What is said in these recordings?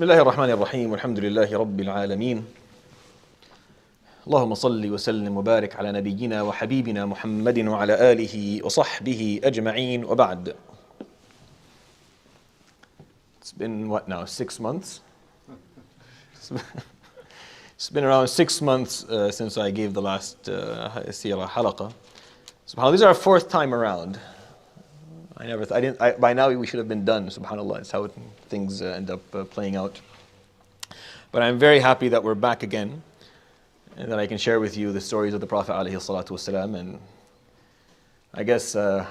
بسم الله الرحمن الرحيم والحمد لله رب العالمين اللهم صل وسلم وبارك على نبينا وحبيبنا محمد وعلى آله وصحبه أجمعين وبعد. It's been what now, 6 months? It's been around 6 months since I gave the last Seerah halaqa. SubhanAllah, this is our 4th time around. By now we should have been done, SubhanAllah. It's how things end up playing out. But I'm very happy that we're back again and that I can share with you the stories of the Prophet ﷺ. And I guess, no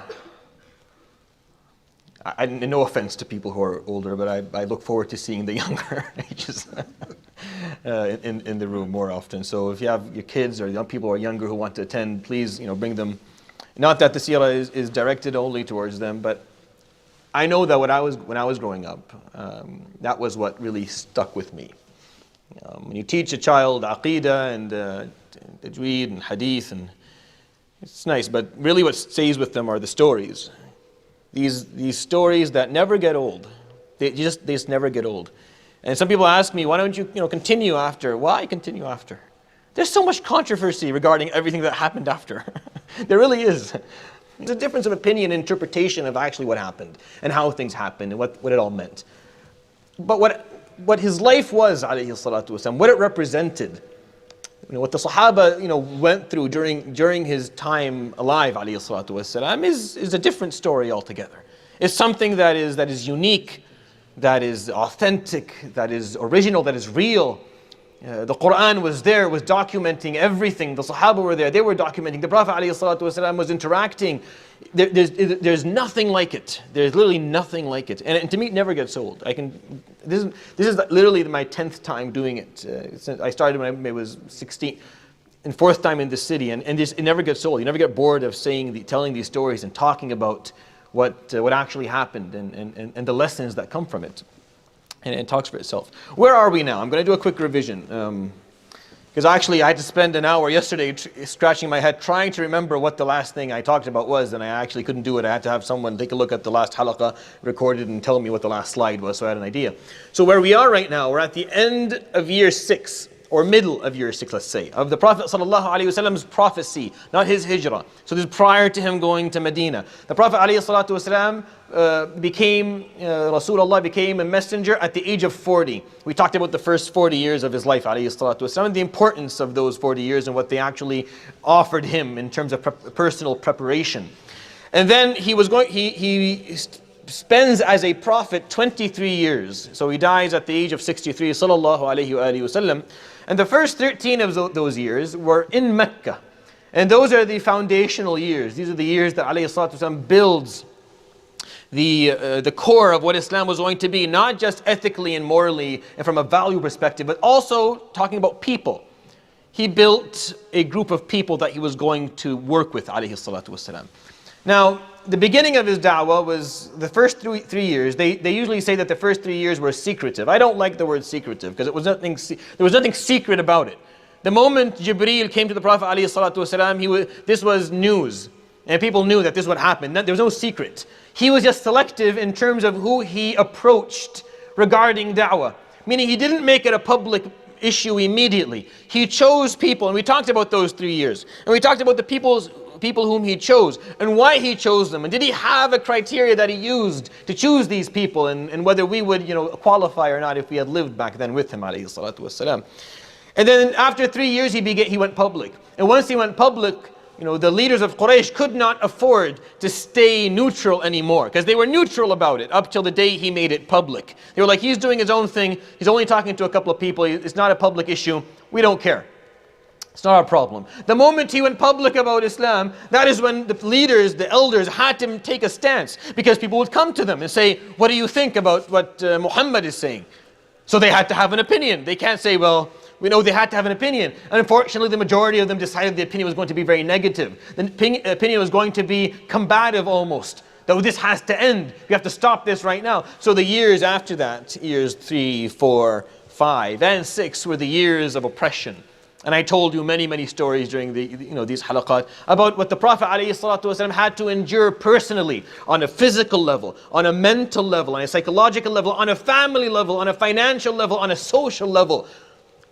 offense to people who are older, but I look forward to seeing the younger ages in the room more often. So if you have your kids or young people who are younger who want to attend, please bring them. Not that the seerah is directed only towards them, but I know that when I was growing up, that was what really stuck with me. When you teach a child aqeedah and tajweed and hadith, and it's nice, but really what stays with them are the stories. These stories that never get old. They just never get old. And some people ask me, why don't you continue after? Why continue after? There's so much controversy regarding everything that happened after. There really is. There's a difference of opinion and interpretation of actually what happened and how things happened and what it all meant. But what his life was, alayhi salatu wasalam, what it represented, what the Sahaba went through during his time alive, alayhi salatu wasalam, is a different story altogether. It's something that is unique, that is authentic, that is original, that is real. The Quran was there, was documenting everything. The Sahaba were there, they were documenting. The Prophet ﷺ was interacting. There's nothing like it. There's literally nothing like it. And to me, it never gets old. This is literally my 10th time doing it. Since I started when I was 16, and 4th time in this city. And it never gets old. You never get bored of telling these stories and talking about what actually happened and the lessons that come from it. And it talks for itself. Where are we now? I'm going to do a quick revision. Because actually I had to spend an hour yesterday scratching my head trying to remember what the last thing I talked about was, and I actually couldn't do it. I had to have someone take a look at the last halaqah recorded and tell me what the last slide was, so I had an idea. So where we are right now, we're at the end of year 6, or middle of year 6, let's say, of the Prophet ﷺ's prophecy, not his hijrah. So this is prior to him going to Medina. The Prophet ﷺ Rasulullah became a messenger at the age of 40. We talked about the first 40 years of his life, ﷺ, and the importance of those 40 years and what they actually offered him in terms of personal preparation. And then he spends as a prophet 23 years. So he dies at the age of 63, sallallahu alayhi wa sallam. And the first 13 of those years were in Mecca. And those are the foundational years. These are the years that alayhi salatu wasalam builds the core of what Islam was going to be, not just ethically and morally and from a value perspective, but also talking about people. He built a group of people that he was going to work with, alayhi salatu wasalam. Now, the beginning of his da'wah was the first 3 years. They usually say that the first 3 years were secretive. I don't like the word secretive because there was nothing secret about it. The moment Jibreel came to the Prophet ﷺ, this was news. And people knew that this would happen. There was no secret. He was just selective in terms of who he approached regarding da'wah. Meaning he didn't make it a public issue immediately. He chose people, and we talked about those 3 years. And we talked about the people whom he chose and why he chose them, and did he have a criteria that he used to choose these people, and whether we would qualify or not if we had lived back then with him, alayhi salatu wasalam. And then after 3 years he went public, and once he went public, the leaders of Quraysh could not afford to stay neutral anymore, because they were neutral about it up till the day he made it public. They were like, he's doing his own thing, he's only talking to a couple of people, it's not a public issue, we don't care. It's not our problem. The moment he went public about Islam, that is when the leaders, the elders, had to take a stance, because people would come to them and say, what do you think about what Muhammad is saying? So they had to have an opinion. They can't say, well, we know they had to have an opinion. And unfortunately, the majority of them decided the opinion was going to be very negative. The opinion was going to be combative almost. That this has to end. We have to stop this right now. So the years after that, years 3, 4, 5, and 6 were the years of oppression. And I told you many, many stories during these halaqat about what the Prophet ﷺ had to endure personally, on a physical level, on a mental level, on a psychological level, on a family level, on a financial level, on a social level.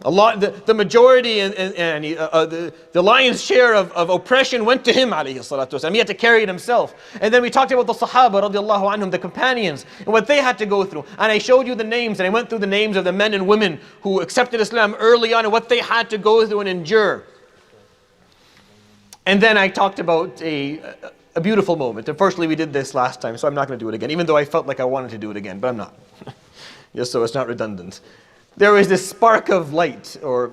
The majority and the lion's share of oppression went to him, ﷺ. He had to carry it himself. And then we talked about the Sahaba, radiallahu anhum, the companions, and what they had to go through. And I showed you the names, and I went through the names of the men and women who accepted Islam early on and what they had to go through and endure. And then I talked about a beautiful moment. Unfortunately, we did this last time, so I'm not going to do it again, even though I felt like I wanted to do it again, but I'm not. Just so it's not redundant. There was this spark of light, or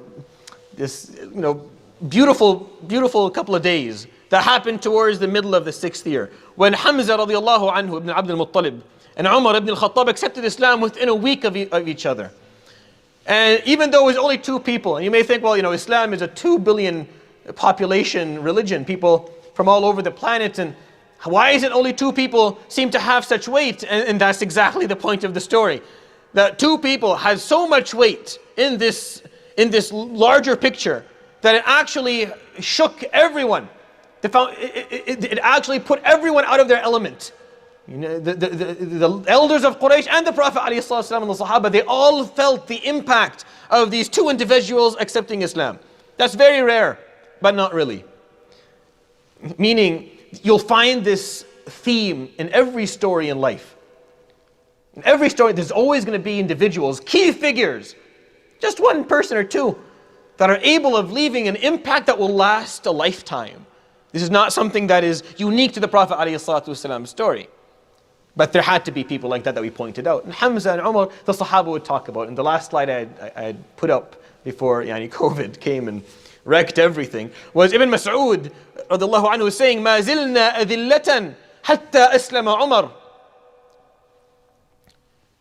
this, beautiful, beautiful couple of days that happened towards the middle of the 6th year, when Hamza radiallahu anhu ibn Abd al-Muttalib and Umar ibn al-Khattab accepted Islam within a week of each other. And even though it was only 2 people, and you may think, well, Islam is a 2 billion population religion, people from all over the planet, and why is it only 2 people seem to have such weight? And that's exactly the point of the story. That 2 people has so much weight in this larger picture that it actually shook everyone. It actually put everyone out of their element. The elders of Quraysh and the Prophet ﷺ and the Sahaba, they all felt the impact of these 2 individuals accepting Islam. That's very rare, but not really. Meaning, you'll find this theme in every story in life. In every story, there's always going to be individuals, key figures, just 1 person or 2, that are able of leaving an impact that will last a lifetime. This is not something that is unique to the Prophet ﷺ's story. But there had to be people like that we pointed out. And Hamza and Umar, the Sahaba would talk about. And the last slide I had put up before COVID came and wrecked everything was Ibn Mas'ud radiallahu anhu saying, مَا زِلْنَا أَذِلَّةً حَتَّى أَسْلَمَ عُمَرُ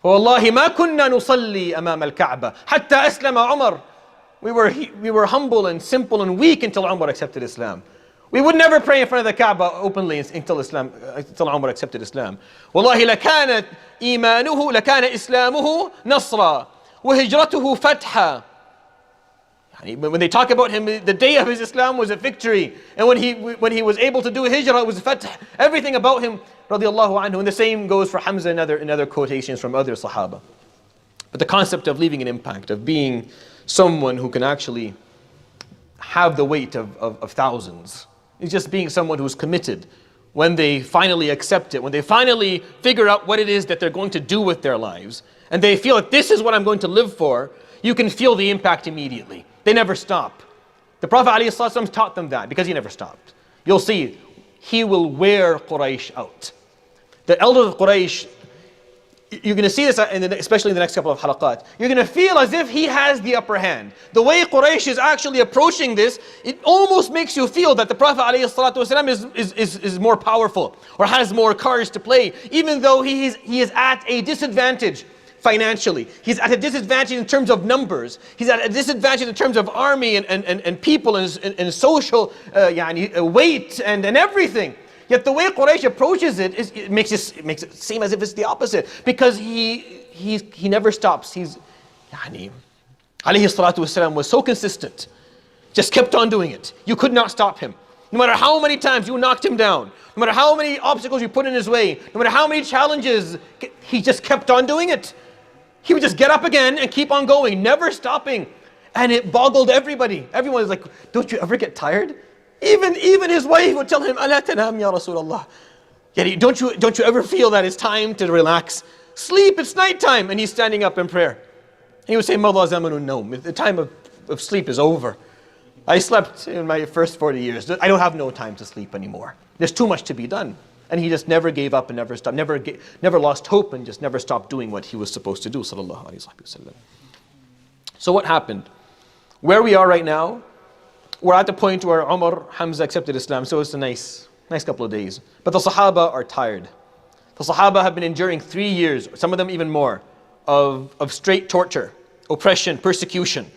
فوالله ما كنا نصلي أمام الكعبة حتى أسلم عمر. We were humble and simple and weak until Umar accepted Islam. We would never pray in front of the Kaaba openly until Umar accepted Islam. والله لكان إسلامه نصرا وهجرته فتحا. When they talk about him, the day of his Islam was a victory, and when he was able to do hijrah, it was fath. Everything about him, radiallahu anhu. And the same goes for Hamza in other quotations from other Sahaba. But the concept of leaving an impact, of being someone who can actually have the weight of thousands, is just being someone who's committed. When they finally accept it, when they finally figure out what it is that they're going to do with their lives, and they feel that this is what I'm going to live for, you can feel the impact immediately. They never stop. The Prophet ﷺ taught them that, because he never stopped. You'll see, he will wear Quraysh out. The elders of Quraysh, you're going to see this, especially in the next couple of halaqat, you're going to feel as if he has the upper hand. The way Quraysh is actually approaching this, it almost makes you feel that the Prophet ﷺ is more powerful, or has more cards to play, even though he is at a disadvantage financially. He's at a disadvantage in terms of numbers. He's at a disadvantage in terms of army and people and social weight and everything. Yet the way Quraysh approaches it makes it seem as if it's the opposite, because he never stops. Alayhi salatu wasalam was so consistent, just kept on doing it. You could not stop him. No matter how many times you knocked him down, no matter how many obstacles you put in his way, no matter how many challenges, he just kept on doing it. He would just get up again and keep on going, never stopping. And it boggled everybody. Everyone was like, don't you ever get tired? Even his wife would tell him, Ala tanam ya Rasulullah. Don't you ever feel that it's time to relax? Sleep, it's nighttime. And he's standing up in prayer. And he would say, Mawla zamanun nawm. The time of sleep is over. I slept in my first 40 years. I don't have no time to sleep anymore. There's too much to be done. And he just never gave up and never stopped, never lost hope, and just never stopped doing what he was supposed to do, sallallahu alayhi wa sallam. So what happened? Where we are right now, we're at the point where Umar, Hamza accepted Islam, so it's a nice couple of days. But the Sahaba are tired. The Sahaba have been enduring 3 years, some of them even more, of straight torture, oppression, persecution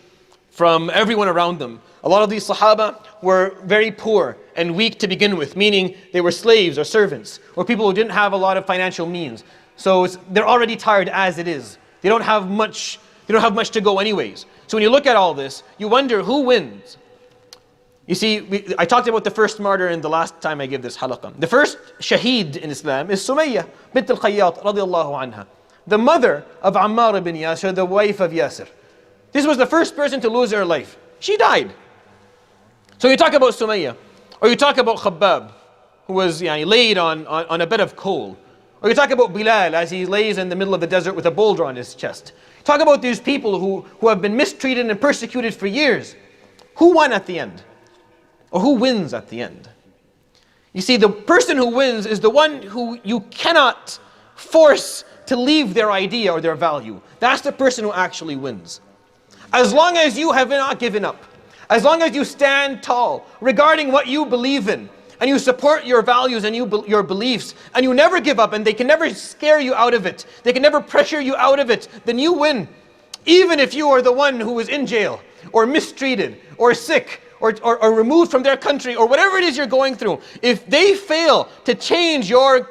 from everyone around them. A lot of these Sahaba were very poor and weak to begin with, meaning they were slaves or servants, or people who didn't have a lot of financial means. So they're already tired as it is. They don't have much You don't have much to go anyways. So when you look at all this, you wonder who wins. You see, I talked about the first martyr in the last time I gave this halaqah. The first shaheed in Islam is Sumayyah bint al-Khayyat radiyallahu anha, the mother of Ammar ibn Yasir, the wife of Yasir. This was the first person to lose her life. She died. So you talk about Sumayyah, or you talk about Khabbab, who was laid on a bed of coal. Or you talk about Bilal as he lays in the middle of the desert with a boulder on his chest. Talk about these people who have been mistreated and persecuted for years. Who won at the end? Or who wins at the end? You see, the person who wins is the one who you cannot force to leave their idea or their value. That's the person who actually wins. As long as you have not given up, as long as you stand tall regarding what you believe in, and you support your values and your beliefs, and you never give up, and they can never scare you out of it, they can never pressure you out of it, then you win. Even if you are the one who is in jail, or mistreated, or sick, or removed from their country, or whatever it is you're going through, if they fail to change your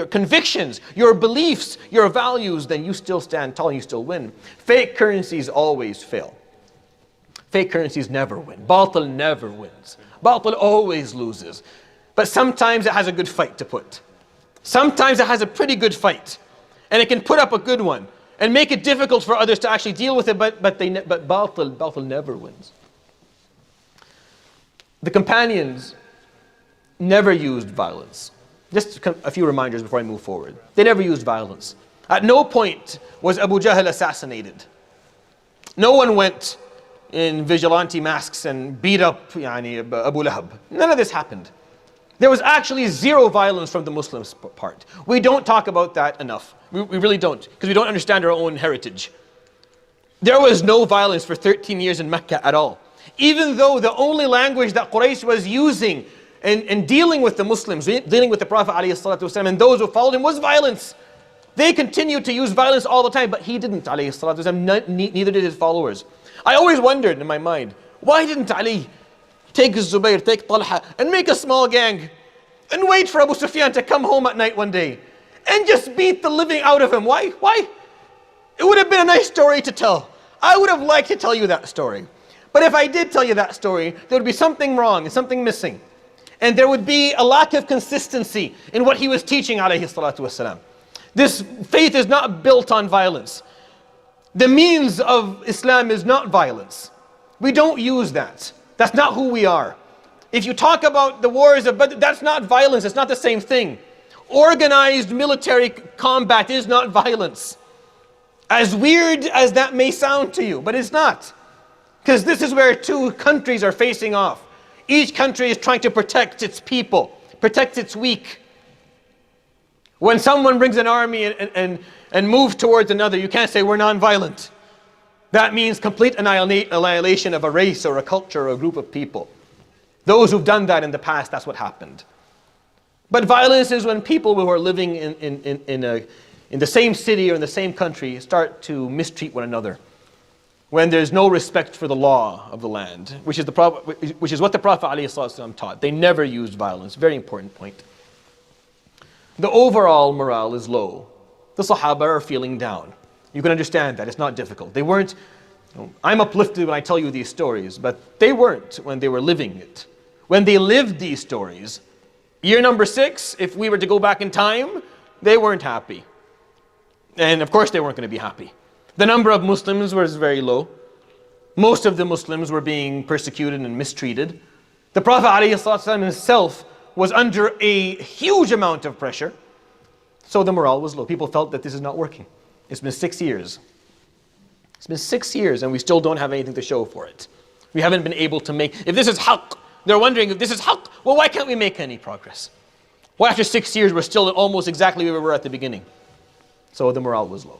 convictions, your beliefs, your values, then you still stand tall and you still win. Fake currencies always fail. Fake currencies never win. Batil never wins. Batil always loses. But sometimes it has a good fight to put. Sometimes it has a pretty good fight. And it can put up a good one and make it difficult for others to actually deal with it, but Batil never wins. The companions never used violence. Just a few reminders before I move forward. They never used violence. At no point was Abu Jahl assassinated. No one went in vigilante masks and beat up Abu Lahab. None of this happened. There was actually zero violence from the Muslims' part. We don't talk about that enough. We really don't, because we don't understand our own heritage. There was no violence for 13 years in Mecca at all. Even though the only language that Quraysh was using in dealing with the Muslims, dealing with the Prophet ﷺ and those who followed him was violence. They continued to use violence all the time, but he didn't, ﷺ, neither did his followers. I always wondered in my mind, why didn't Ali take Zubayr, take Talha, and make a small gang, and wait for Abu Sufyan to come home at night one day, and just beat the living out of him? Why? It would have been a nice story to tell. I would have liked to tell you that story. But if I did tell you that story, there would be something wrong and something missing. And there would be a lack of consistency in what he was teaching, alayhi salatu wasalam. This faith is not built on violence. The means of Islam is not violence. We don't use that. That's not who we are. If you talk about the wars of Badr, that's not violence. It's not the same thing. Organized military combat is not violence. As weird as that may sound to you, but it's not. Because this is where two countries are facing off. Each country is trying to protect its people, protect its weak. When someone brings an army and moves towards another, you can't say we're non-violent. That means complete annihilation of a race or a culture or a group of people. Those who've done that in the past, that's what happened. But violence is when people who are living in the same city or in the same country start to mistreat one another. When there's no respect for the law of the land, which is what the Prophet ﷺ taught. They never used violence. Very important point. The overall morale is low. The Sahaba are feeling down. You can understand that. It's not difficult. They weren't, I'm uplifted when I tell you these stories, but they weren't when they were living it. When they lived these stories, year number 6, if we were to go back in time, they weren't happy. And of course they weren't going to be happy. The number of Muslims was very low. Most of the Muslims were being persecuted and mistreated. The Prophet ﷺ himself was under a huge amount of pressure. So the morale was low. People felt that this is not working. It's been 6 years. It's been 6 years and we still don't have anything to show for it. We haven't been able to make, if this is haqq, they're wondering if this is haqq, well, why can't we make any progress? Why after 6 years we're still almost exactly where we were at the beginning? So the morale was low.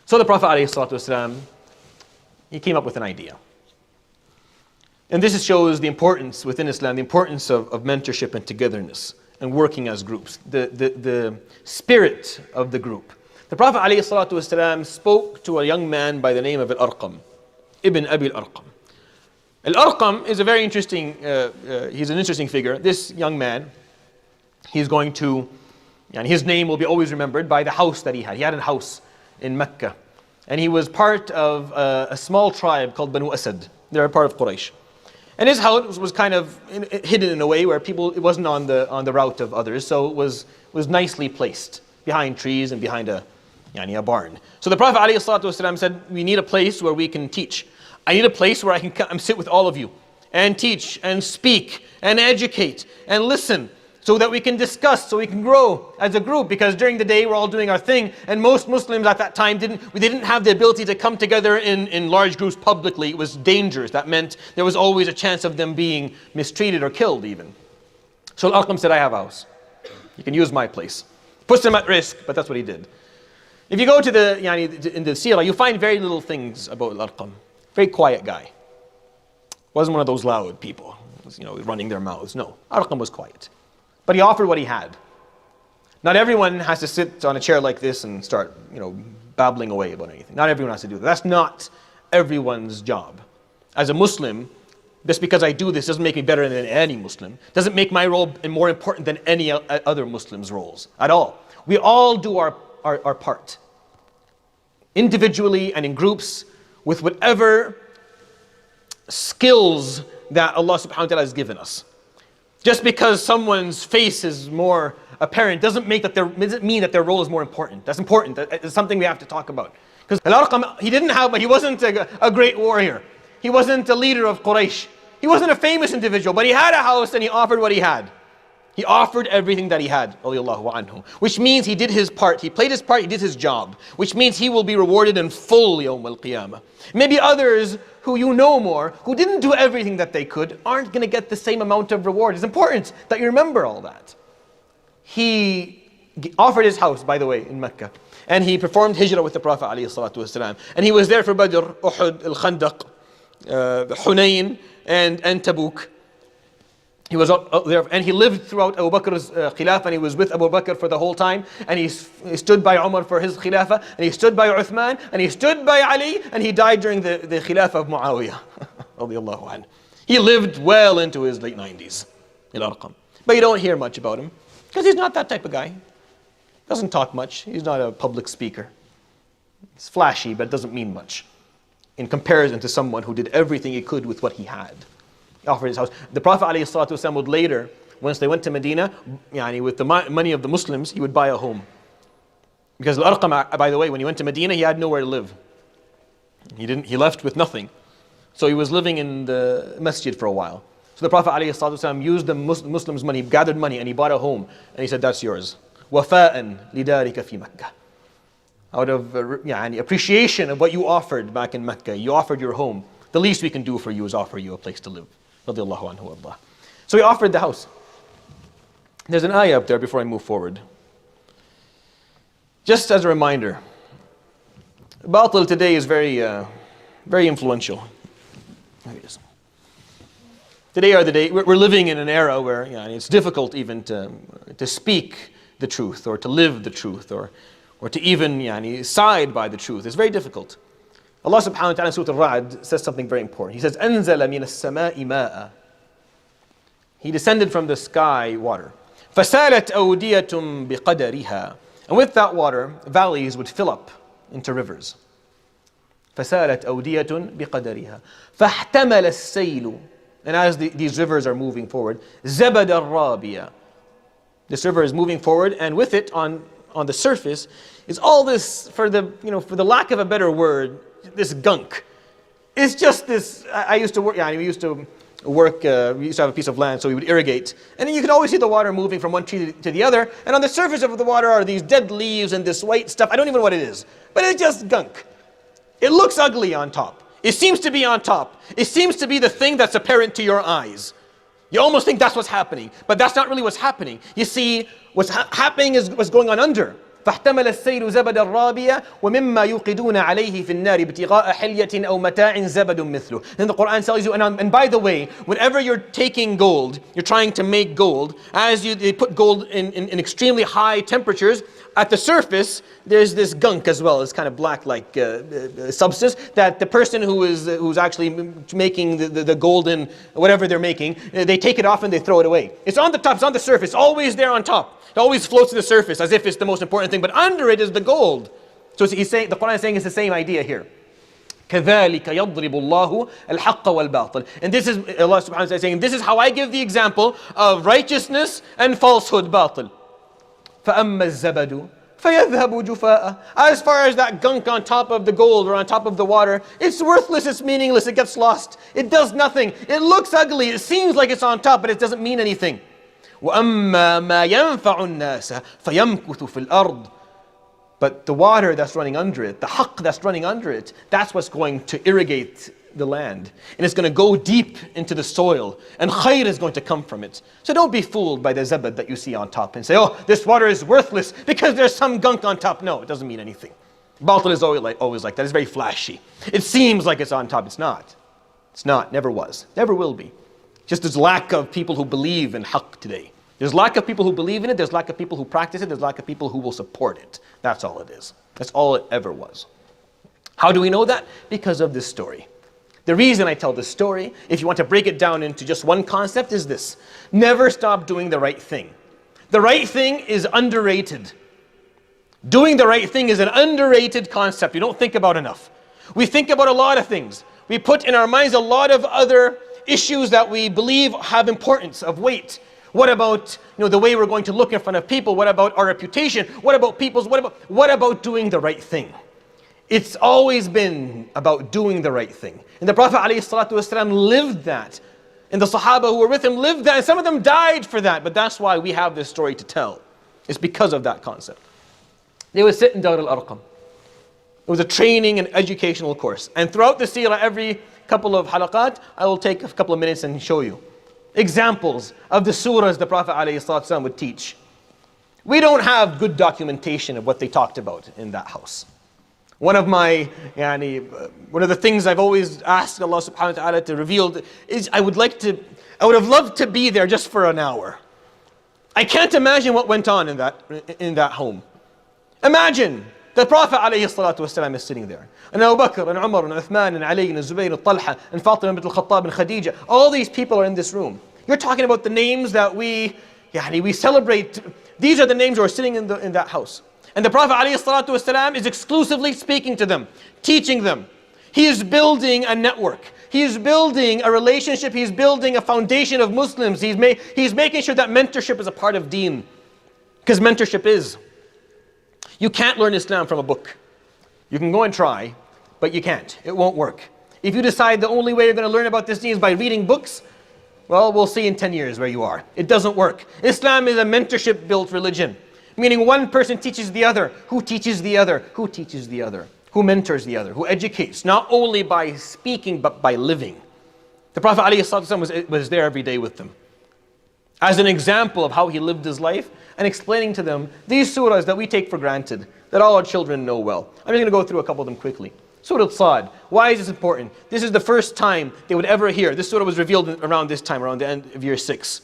So the Prophet ﷺ, he came up with an idea. And this shows the importance within Islam, the importance of mentorship and togetherness and working as groups, the spirit of the group. The Prophet ﷺ spoke to a young man by the name of Al-Arqam, Ibn Abi Al-Arqam. Al-Arqam is a very interesting, he's an interesting figure. This young man, he's going to, and his name will be always remembered by the house that he had. He had a house in Mecca. And he was part of a small tribe called Banu Asad. They're a part of Quraysh. And his house was kind of hidden in a way where it wasn't on the route of others, so it was nicely placed behind trees and behind a barn. So the Prophet ﷺ said, we need a place where we can teach. I need a place where I can come sit with all of you and teach and speak and educate and listen, so that we can discuss, so we can grow as a group, because during the day we're all doing our thing, and most Muslims at that time didn't have the ability to come together in large groups publicly. It was dangerous. That meant there was always a chance of them being mistreated or killed even. So Al-Arqam said, I have a house. You can use my place. Puts him at risk, but that's what he did. If you go to in the Seerah, you find very little things about Al-Arqam. Very quiet guy. Wasn't one of those loud people, running their mouths. No, Al-Arqam was quiet. But he offered what he had. Not everyone has to sit on a chair like this and start, babbling away about anything. Not everyone has to do that. That's not everyone's job. As a Muslim, just because I do this doesn't make me better than any Muslim. Doesn't make my role more important than any other Muslim's roles at all. We all do our part. Individually and in groups, with whatever skills that Allah subhanahu wa ta'ala has given us. Just because someone's face is more apparent doesn't mean that their role is more important. That's important. It's something we have to talk about. Because Al-Arqam, he wasn't a great warrior. He wasn't a leader of Quraysh. He wasn't a famous individual, but he had a house and he offered what he had. He offered everything that he had, radiyallahu anhu. Which means he did his part. He played his part, he did his job. Which means he will be rewarded in full yawm al-qiyamah. Maybe others who you know more, who didn't do everything that they could, aren't going to get the same amount of reward. It's important that you remember all that. He offered his house, by the way, in Mecca. And he performed hijrah with the Prophet ﷺ. And he was there for Badr, Uhud, Al-Khandaq, Hunayn, and Tabuk. He was out there, and he lived throughout Abu Bakr's khilafah, and he was with Abu Bakr for the whole time, and he stood by Umar for his khilafah, and he stood by Uthman, and he stood by Ali, and he died during the khilafah of Muawiyah. radiyallahu anhu. He lived well into his late 90s, Al-Arqam. But you don't hear much about him, because he's not that type of guy. Doesn't talk much. He's not a public speaker. He's flashy, but it doesn't mean much in comparison to someone who did everything he could with what he had. He offered his house. The Prophet ﷺ would later, once they went to Medina, with the money of the Muslims, he would buy a home. Because Al-Arqam, by the way, when he went to Medina, he had nowhere to live. He left with nothing. So he was living in the masjid for a while. So the Prophet ﷺ used the Muslims' money, gathered money, and he bought a home. And he said, that's yours. وَفَاءً لِدَارِكَ فِي مَكَّةِ. Out of appreciation of what you offered back in Mecca. You offered your home. The least we can do for you is offer you a place to live. Radiallahu anhu Allah. So he offered the house. There's an ayah up there before I move forward. Just as a reminder, Batil today is very influential. Today are the day, we're living in an era where it's difficult even to speak the truth, or to live the truth, or to even side by the truth. It's very difficult. Allah subhanahu wa ta'ala in Surah Al-Ra'd says something very important. He says, أَنزَلَ مِنَ السَّمَاءِ مَاءً. He descended from the sky water. فَسَالَتْ أَوْدِيَةٌ بِقَدَرِهَا. And with that water, valleys would fill up into rivers. فَسَالَتْ أَوْدِيَةٌ بِقَدَرِهَا. فَاحْتَمَلَ السَّيْلُ. And as these rivers are moving forward, زَبَدَ الرَّابِيَ. This river is moving forward, and with it on the surface is all this, for the lack of a better word, this gunk. It's just this. I used to work. We used to have a piece of land, so we would irrigate, and then you could always see the water moving from one tree to the other. And on the surface of the water are these dead leaves and this white stuff. I don't even know what it is, but it's just gunk. It looks ugly on top. It seems to be on top. It seems to be the thing that's apparent to your eyes. You almost think that's what's happening, but that's not really what's happening. You see, what's happening is what's going on under. فاحتمل السيل زبد الرابية ومما يوقدون عليه في النار ابتغاء حلية أو متاع زبد مثله. Then the Quran tells you, and by the way, whenever you're taking gold, you're trying to make gold, they put gold in extremely high temperatures, at the surface there's this gunk as well, this kind of black like substance that the person who's actually making the golden whatever they're making, they take it off and they throw it away. It's on the top, it's on the surface, always there on top. It always floats to the surface as if it's the most important thing, but under it is the gold. So he's saying, the Quran is saying it's the same idea here. كَذَلِكَ يَضْرِبُ اللَّهُ الْحَقَّ وَالْبَاطِلَ. And this is, Allah subhanahu wa ta'ala is saying, this is how I give the example of righteousness and falsehood, batil. فَأَمَّا الزَّبَدُ فَيَذْهَبُ جُفَاءً. As far as that gunk on top of the gold or on top of the water, it's worthless, it's meaningless, it gets lost. It does nothing. It looks ugly, it seems like it's on top, but it doesn't mean anything. وَأَمَّا مَا يَنْفَعُ النَّاسَ فَيَمْكُثُ فِي الْأَرْضِ. But the water that's running under it, the haqq that's running under it, that's what's going to irrigate the land. And it's going to go deep into the soil. And khayr is going to come from it. So don't be fooled by the zabad that you see on top and say, oh, this water is worthless because there's some gunk on top. No, it doesn't mean anything. Batil is always like that. It's very flashy. It seems like it's on top. It's not. It's not. Never was. Never will be. Just there's lack of people who believe in haqq today. There's lack of people who believe in it, there's lack of people who practice it, there's lack of people who will support it. That's all it is. That's all it ever was. How do we know that? Because of this story. The reason I tell this story, if you want to break it down into just one concept, is this. Never stop doing the right thing. The right thing is underrated. Doing the right thing is an underrated concept. We don't think about enough. We think about a lot of things. We put in our minds a lot of other issues that we believe have importance, of weight. What about, the way we're going to look in front of people? What about our reputation? What about people's, what about doing the right thing? It's always been about doing the right thing. And the Prophet ﷺ lived that. And the Sahaba who were with him lived that. And some of them died for that. But that's why we have this story to tell. It's because of that concept. They would sit in Dar al-Arqam. It was a training and educational course. And throughout the seerah, every couple of halaqat, I will take a couple of minutes and show you examples of the surahs the Prophet ﷺ would teach. We don't have good documentation of what they talked about in that house. One of the things I've always asked Allah subhanahu wa ta'ala to reveal is I would have loved to be there just for an hour. I can't imagine what went on in that home. Imagine the Prophet ﷺ is sitting there. And Abu Bakr and Umar and Uthman and Ali and Zubayr and Talha and Fatima bint al-Khattab and Khadija. All these people are in this room. You're talking about the names that we celebrate. These are the names who are sitting in that house. And the Prophet ﷺ is exclusively speaking to them, teaching them. He is building a network. He is building a relationship. He's building a foundation of Muslims. He's making sure that mentorship is a part of deen. Because mentorship is. You can't learn Islam from a book. You can go and try, but you can't. It won't work. If you decide the only way you're going to learn about this deen is by reading books, well, we'll see in 10 years where you are. It doesn't work. Islam is a mentorship-built religion. Meaning one person teaches the other, who teaches the other, who teaches the other, who mentors the other, who educates, not only by speaking, but by living. The Prophet ﷺ was there every day with them. As an example of how he lived his life and explaining to them these surahs that we take for granted, that all our children know well. I'm just going to go through a couple of them quickly. Surah Sad. Why is this important? This is the first time they would ever hear. This surah was revealed around this time, around the end of year 6.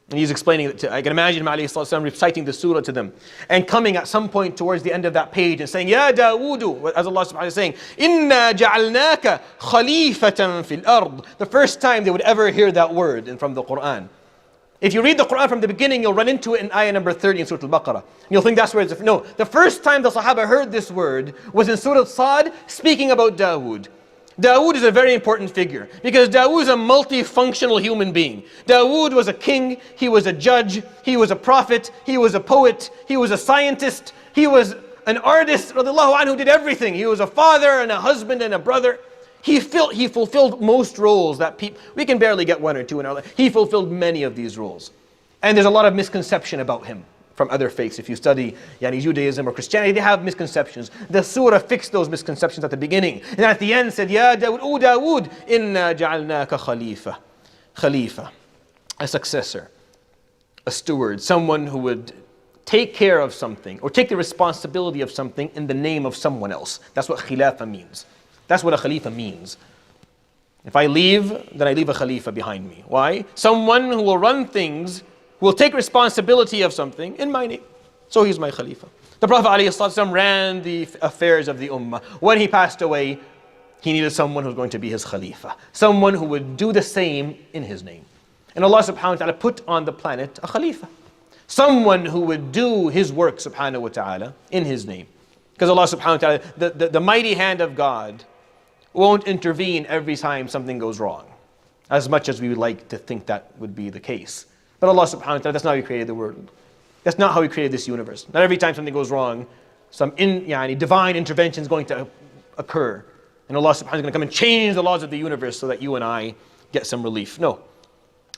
And he's explaining it I can imagine him ﷺ reciting the surah to them. And coming at some point towards the end of that page and saying, Ya Dawood, as Allah subhanahu wa ta'ala is saying, Inna ja'alnaka khalifatan fil ard. The first time they would ever hear that word from the Quran. If you read the Quran from the beginning, you'll run into it in ayah number 30 in Surah Al-Baqarah. You'll think that's where it's... No, the first time the Sahaba heard this word was in Surah Sad, speaking about Dawood. Dawood is a very important figure because Dawood is a multifunctional human being. Dawood was a king, he was a judge, he was a prophet, he was a poet, he was a scientist, he was an artist, radiallahu anhu, who did everything. He was a father and a husband and a brother. He fulfilled most roles that we can barely get one or two in our life. He fulfilled many of these roles. And there's a lot of misconception about him from other faiths. If you study Judaism or Christianity, they have misconceptions. The surah fixed those misconceptions at the beginning. And at the end said, Ya Dawood, O Dawood, inna ja'alnaka khalifa. Khalifa, a successor, a steward, someone who would take care of something or take the responsibility of something in the name of someone else. That's what khilafa means. That's what a khalifa means. If I leave, then I leave a khalifa behind me. Why? Someone who will run things, who will take responsibility of something in my name. So he's my khalifa. The Prophet ﷺ ran the affairs of the ummah. When he passed away, he needed someone who was going to be his khalifa. Someone who would do the same in his name. And Allah subhanahu wa ta'ala put on the planet a khalifa. Someone who would do his work subhanahu wa ta'ala in his name. Because Allah subhanahu wa ta'ala, the mighty hand of God won't intervene every time something goes wrong, as much as we would like to think that would be the case. But Allah subhanahu wa ta'ala, that's not how He created the world. That's not how He created this universe. Not every time something goes wrong, some divine intervention is going to occur. And Allah subhanahu wa ta'ala is going to come and change the laws of the universe so that you and I get some relief. No.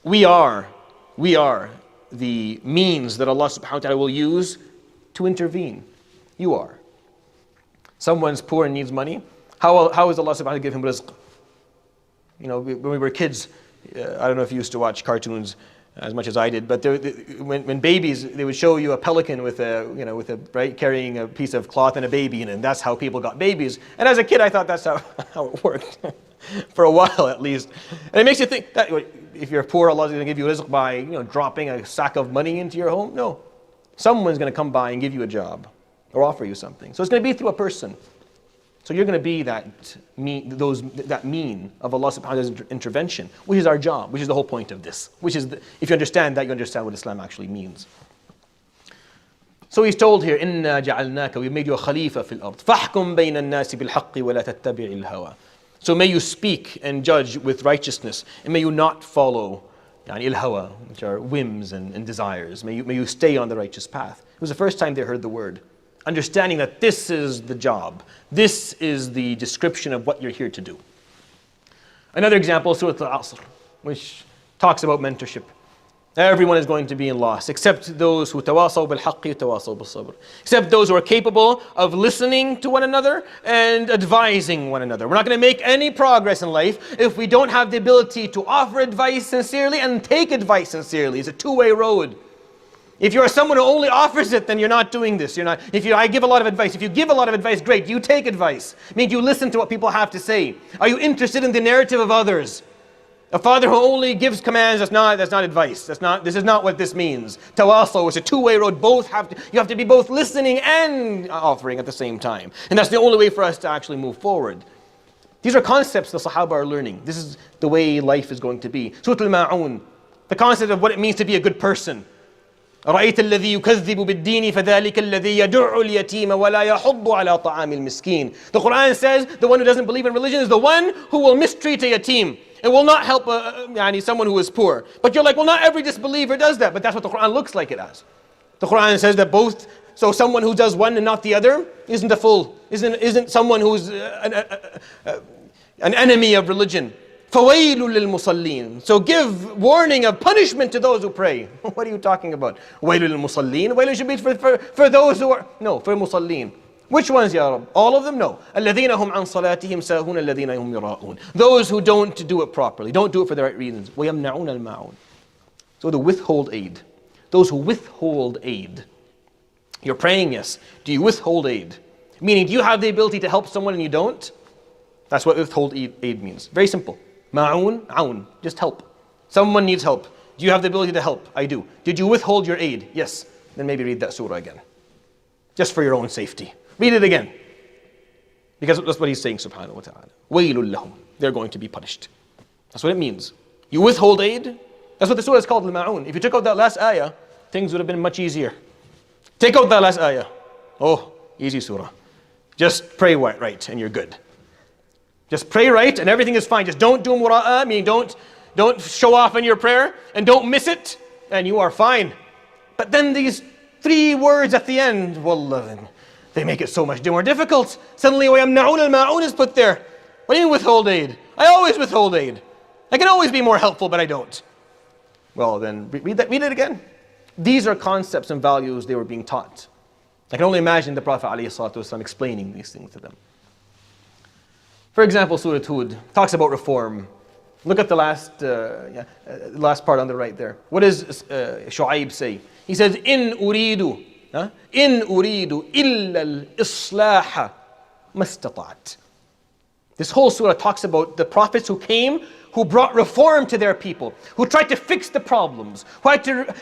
We are the means that Allah subhanahu wa ta'ala will use to intervene. You are. Someone's poor and needs money. How is Allah subhanahu wa ta'ala give him rizq? When we were kids, I don't know if you used to watch cartoons as much as I did, but when babies, they would show you a pelican with carrying a piece of cloth and a baby in it, and that's how people got babies. And as a kid, I thought that's how it worked, for a while at least. And it makes you think that if you're poor, Allah's going to give you rizq by dropping a sack of money into your home. No, someone's going to come by and give you a job or offer you something. So it's going to be through a person. So you're going to be that mean of Allah subhanahu wa ta'ala's intervention, which is our job, which is the whole point of this. Which is, if you understand that, you understand what Islam actually means. So He's told here, إِنَّا جَعَلْنَاكَ, we made you a khalifa fil ard. فَحْكُمْ بَيْنَ النَّاسِ بِالْحَقِّ وَلَا تَتَّبِعِ الْهَوَى. So may you speak and judge with righteousness, and may you not follow il-hawa, which are whims and desires. May you stay on the righteous path. It was the first time they heard the word. Understanding that this is the job. This is the description of what you're here to do. Another example, Surah Al-Asr, which talks about mentorship. Everyone is going to be in loss, except those who tawasaw bil-haqqi, tawasaw bil-sabr. Except those who are capable of listening to one another and advising one another. We're not going to make any progress in life if we don't have the ability to offer advice sincerely and take advice sincerely. It's a two-way road. If you're someone who only offers it, then you're not doing this. I give a lot of advice. If you give a lot of advice, great. You take advice. I mean, you listen to what people have to say. Are you interested in the narrative of others? A father who only gives commands, that's not advice. This is not what this means. Tawasaw is a two-way road. You have to be both listening and offering at the same time. And that's the only way for us to actually move forward. These are concepts the Sahaba are learning. This is the way life is going to be. Surah Al-Ma'un, the concept of what it means to be a good person. رأيت الذي يكذب بالدين فذلك الذي يدع اليتيم ولا يحض على طعام المسكين. The Quran says the one who doesn't believe in religion is the one who will mistreat a yatim. It will not help someone who is poor. But you're like, well, not every disbeliever does that. But that's what the Quran looks like it as. The Quran says that both. So someone who does one and not the other isn't someone who's an enemy of religion. فَوَيْلٌ لِلْمُصَلِّينَ. So give warning of punishment to those who pray. What are you talking about? وَيْلٌ لِلْمُصَلِّينَ. Wailu should be for those who are, no, for Musallin. Which ones, Ya Rab? All of them? No. الَّذِينَ هُمْ عَنْ صَلَاتِهِمْ سَاهُونَ الَّذِينَ هُمْ يُرَاءُونَ. Those who don't do it properly, don't do it for the right reasons. وَيَمْنَعُونَ الْمَاعُونَ. So the withhold aid. Those who withhold aid. You're praying, yes. Do you withhold aid? Meaning, do you have the ability to help someone and you don't? That's what withhold aid means. Very simple. Ma'un, aun, just help. Someone needs help. Do you have the ability to help? I do. Did you withhold your aid? Yes. Then maybe read that surah again. Just for your own safety. Read it again. Because that's what He's saying, subhanahu wa ta'ala. Waylul lahum. They're going to be punished. That's what it means. You withhold aid. That's what the surah is called, al-ma'un. If you took out that last ayah, things would have been much easier. Take out that last ayah. Oh, easy surah. Just pray right and you're good. Just pray right and everything is fine. Just don't do mura'a, meaning don't show off in your prayer and don't miss it and you are fine. But then these 3 words at the end, wallah, they make it so much more difficult. Suddenly, وَيَمْنَعُونَ الْمَاعُونَ is put there. What do you mean withhold aid? I always withhold aid. I can always be more helpful, but I don't. Well, then read it again. These are concepts and values they were being taught. I can only imagine the Prophet ﷺ explaining these things to them. For example, Surah Hud talks about reform. Look at the last part on the right there. What does Shu'aib say? He says, "In uridu illa al-islaha mastata'at." This whole surah talks about the prophets who came, who brought reform to their people, who tried to fix the problems,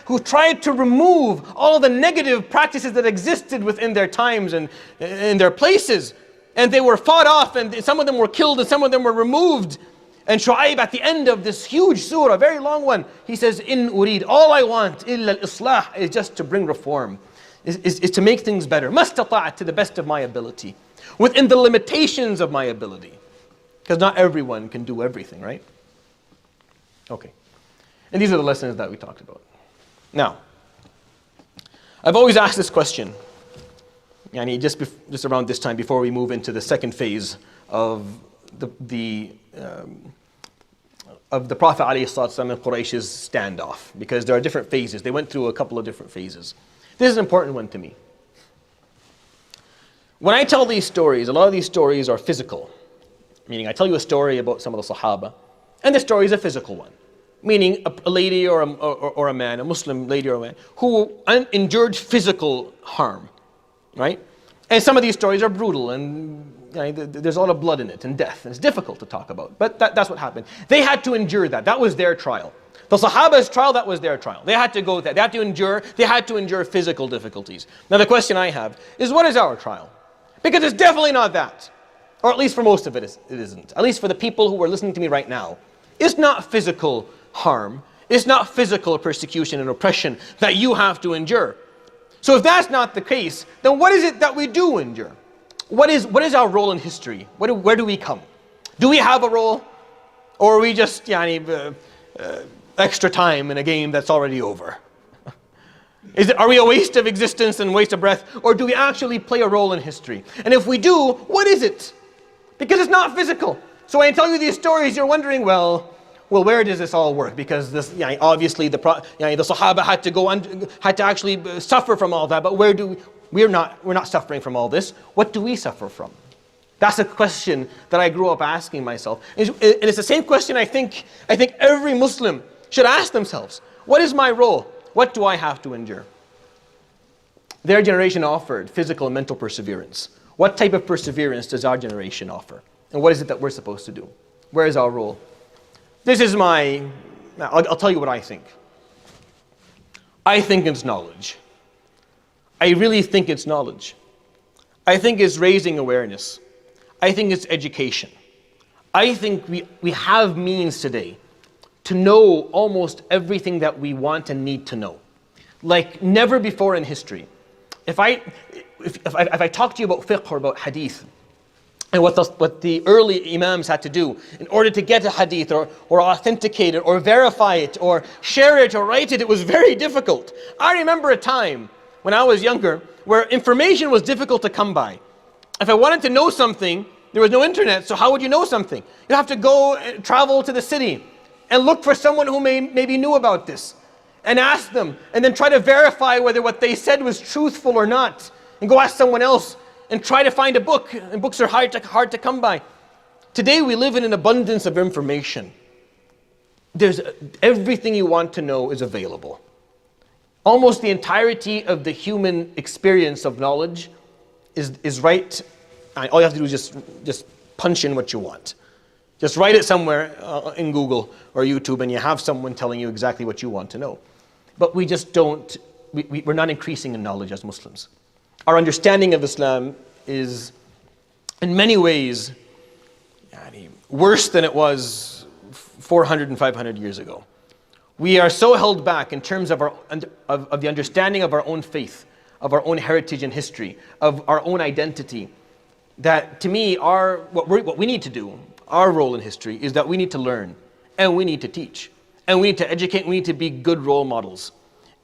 who tried to remove all the negative practices that existed within their times and in their places. And they were fought off, and some of them were killed, and some of them were removed. And Shu'aib, at the end of this huge surah, very long one, he says, "In urid, all I want, illa al-islah, is just to bring reform." is to make things better. مَا اسْتَطَعْتُ, to the best of my ability. Within the limitations of my ability. Because not everyone can do everything, right? Okay. And these are the lessons that we talked about. Now, I've always asked this question, yani just around this time, before we move into the second phase of the Prophet ﷺ and Quraysh's standoff, because there are different phases. They went through a couple of different phases. This is an important one to me. When I tell these stories, a lot of these stories are physical, meaning I tell you a story about some of the Sahaba, and the story is a physical one, meaning a lady or a man, a Muslim lady or a man, who endured physical harm, right? And some of these stories are brutal, and there's a lot of blood in it, and death, and it's difficult to talk about, but that's what happened. They had to endure that. That was their trial. The Sahaba's trial, that was their trial. They had to go there. They had to endure physical difficulties. Now the question I have is, what is our trial? Because it's definitely not that. Or at least for most of it, it isn't. At least for the people who are listening to me right now. It's not physical harm. It's not physical persecution and oppression that you have to endure. So if that's not the case, then what is it that we do endure? What is our role in history? Where do we come? Do we have a role? Or are we just extra time in a game that's already over? Are we a waste of existence and waste of breath? Or do we actually play a role in history? And if we do, what is it? Because it's not physical. So when I tell you these stories, you're wondering, well, where does this all work? Because this, obviously the Sahaba had to actually suffer from all that. But we're not suffering from all this. What do we suffer from? That's a question that I grew up asking myself. And it's the same question I think every Muslim should ask themselves. What is my role? What do I have to endure? Their generation offered physical and mental perseverance. What type of perseverance does our generation offer? And what is it that we're supposed to do? Where is our role? This is I'll tell you what I think. I think it's knowledge. I really think it's knowledge. I think it's raising awareness. I think it's education. I think we have means today to know almost everything that we want and need to know. Like never before in history. If I talk to you about fiqh or about hadith, and what the early imams had to do in order to get a hadith or authenticate it or verify it or share it or write it, it was very difficult. I remember a time when I was younger where information was difficult to come by. If I wanted to know something, there was no internet, so how would you know something? You have to go and travel to the city and look for someone who maybe knew about this and ask them and then try to verify whether what they said was truthful or not, and go ask someone else and try to find a book, and books are hard to come by. Today we live in an abundance of information. Everything you want to know is available. Almost the entirety of the human experience of knowledge is right. All you have to do is just punch in what you want. Just write it somewhere in Google or YouTube, and you have someone telling you exactly what you want to know. But we just don't, we're not increasing in knowledge as Muslims. Our understanding of Islam is in many ways worse than it was 400 and 500 years ago. We are so held back in terms of the understanding of our own faith, of our own heritage and history, of our own identity, that to me, what we need to do, our role in history, is that we need to learn, and we need to teach, and we need to educate, we need to be good role models.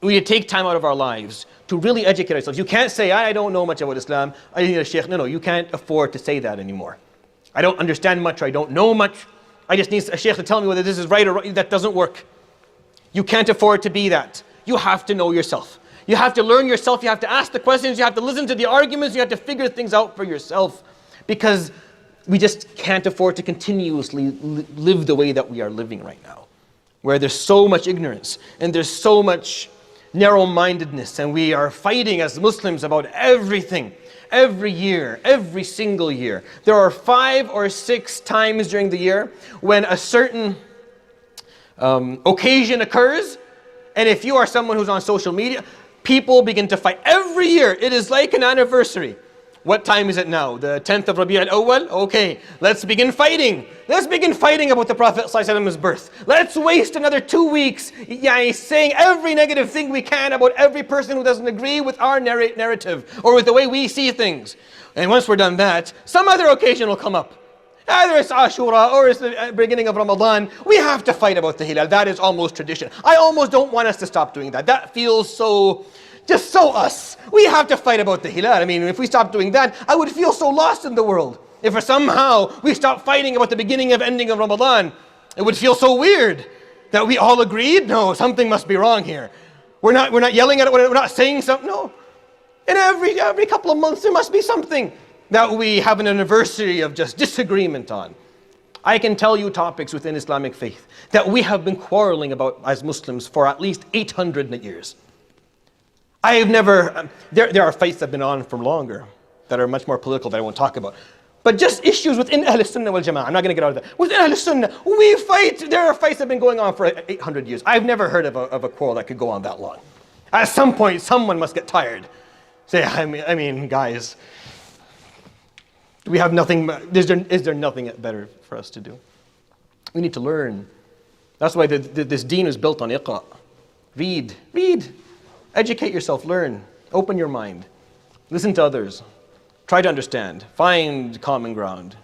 We need to take time out of our lives to really educate ourselves. You can't say, I don't know much about Islam, I need a sheikh. No, you can't afford to say that anymore. I don't understand much, or I don't know much. I just need a sheikh to tell me whether this is right or wrong. That doesn't work. You can't afford to be that. You have to know yourself. You have to learn yourself. You have to ask the questions. You have to listen to the arguments. You have to figure things out for yourself. Because we just can't afford to continuously live the way that we are living right now, where there's so much ignorance and there's so much narrow-mindedness, and we are fighting as Muslims about everything. Every year, every single year, there are 5 or 6 times during the year when a certain occasion occurs, and if you are someone who's on social media, people begin to fight. Every year, it is like an anniversary What time is it now? The 10th of Rabi' al-Awwal? Okay, let's begin fighting. Let's begin fighting about the Prophet ﷺ's birth. Let's waste another 2 weeks saying every negative thing we can about every person who doesn't agree with our narrative or with the way we see things. And once we're done that, some other occasion will come up. Either it's Ashura or it's the beginning of Ramadan. We have to fight about the Hilal. That is almost tradition. I almost don't want us to stop doing that. That feels just so us. We have to fight about the Hilal. I mean, if we stopped doing that, I would feel so lost in the world. If somehow we stopped fighting about the beginning of ending of Ramadan, it would feel so weird that we all agreed, no, something must be wrong here. We're not yelling at it, we're not saying something, no. And every couple of months there must be something that we have an anniversary of just disagreement on. I can tell you topics within Islamic faith that we have been quarreling about as Muslims for at least 800 years. I have never, there are fights that have been on for longer, that are much more political that I won't talk about. But just issues within Ahl Sunnah wal Jama'ah, I'm not going to get out of that. Within Ahl Sunnah, we fight, there are fights that have been going on for 800 years. I've never heard of a quarrel that could go on that long. At some point, someone must get tired. Say, I mean, guys, we have nothing, is there nothing better for us to do? We need to learn. That's why this deen is built on iqra. Read. Educate yourself, learn. Open your mind. Listen to others. Try to understand. Find common ground.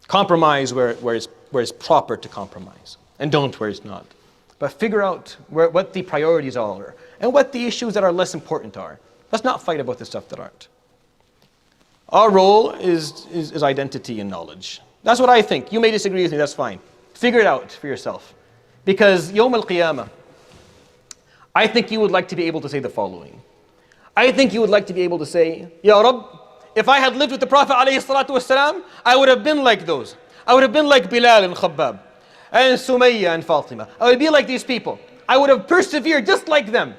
Compromise where it's proper to compromise. And don't where it's not. But figure out what the priorities are and what the issues that are less important are. Let's not fight about the stuff that aren't. Our role is identity and knowledge. That's what I think. You may disagree with me, that's fine. Figure it out for yourself. Because Yawm al-Qiyamah, I think you would like to be able to say the following. I think you would like to be able to say, Ya Rabb, if I had lived with the Prophet ﷺ, I would have been like those. I would have been like Bilal and Khabbab, and Sumayya and Fatima. I would be like these people. I would have persevered just like them.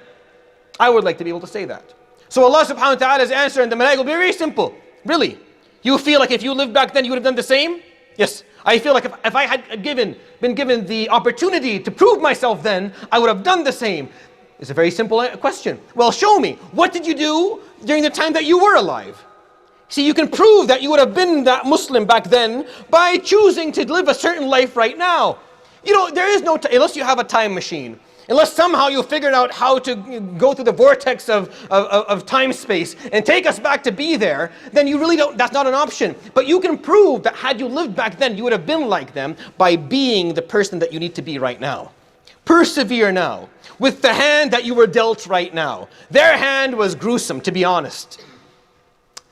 I would like to be able to say that. So Allah subhanahu wa ta'ala's answer in the Malaika will be very simple. Really? You feel like if you lived back then, you would have done the same? Yes. I feel like if I had been given the opportunity to prove myself then, I would have done the same. It's a very simple question. Well, show me. What did you do during the time that you were alive? See, you can prove that you would have been that Muslim back then by choosing to live a certain life right now. You know, there is no, unless you have a time machine, unless somehow you figured out how to go through the vortex of time-space and take us back to be there, then you really don't, that's not an option. But you can prove that had you lived back then, you would have been like them by being the person that you need to be right now. Persevere now, with the hand that you were dealt right now. Their hand was gruesome, to be honest.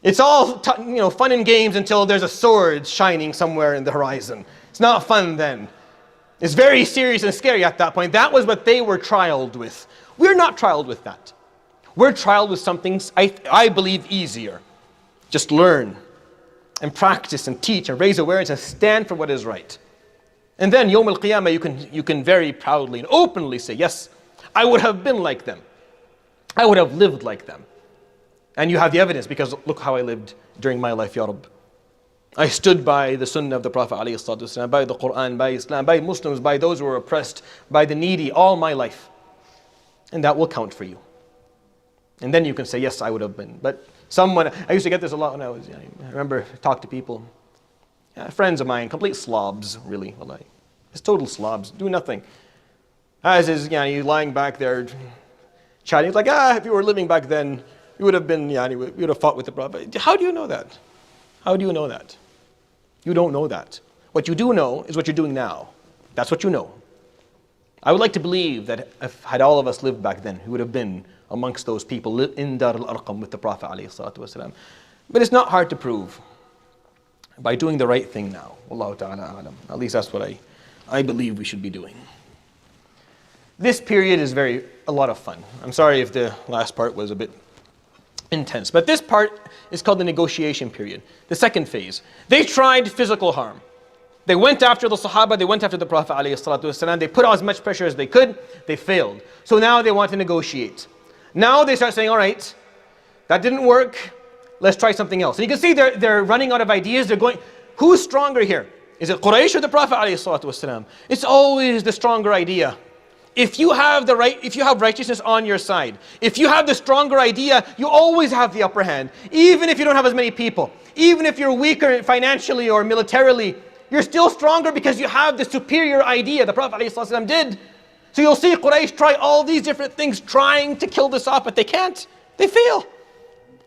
It's all fun and games until there's a sword shining somewhere in the horizon. It's not fun then. It's very serious and scary at that point. That was what they were trialed with. We're not trialed with that. We're trialed with something, I believe, easier. Just learn and practice and teach and raise awareness and stand for what is right. And then, Yawm al-Qiyamah, you can very proudly and openly say, yes, I would have been like them. I would have lived like them. And you have the evidence because look how I lived during my life, Ya Rabb. I stood by the Sunnah of the Prophet ﷺ, by the Quran, by Islam, by Muslims, by those who were oppressed, by the needy, all my life. And that will count for you. And then you can say, yes, I would have been. But I used to get this a lot when I remember talk to people. Friends of mine, complete slobs, really. Just total slobs, do nothing. As is, you lying back there chatting, it's like, if you were living back then, you would have been, you would have fought with the Prophet. How do you know that? How do you know that? You don't know that. What you do know is what you're doing now. That's what you know. I would like to believe that had all of us lived back then, we would have been amongst those people in Dar al-Arqam with the Prophet ﷺ. But it's not hard to prove by doing the right thing now. Wallahu ta'ala alam. At least that's what I believe we should be doing. This period is a lot of fun. I'm sorry if the last part was a bit intense, but this part is called the negotiation period, the second phase. They tried physical harm. They went after the Sahaba, they went after the Prophet ﷺ, they put on as much pressure as they could, they failed. So now they want to negotiate. Now they start saying, all right, that didn't work, let's try something else. And you can see they're running out of ideas, they're going, who's stronger here? Is it Quraysh or the Prophet ﷺ? It's always the stronger idea. If you have righteousness on your side, if you have the stronger idea, you always have the upper hand. Even if you don't have as many people, even if you're weaker financially or militarily, you're still stronger because you have the superior idea. The Prophet ﷺ did. So you'll see Quraysh try all these different things trying to kill this off, but they can't. They fail.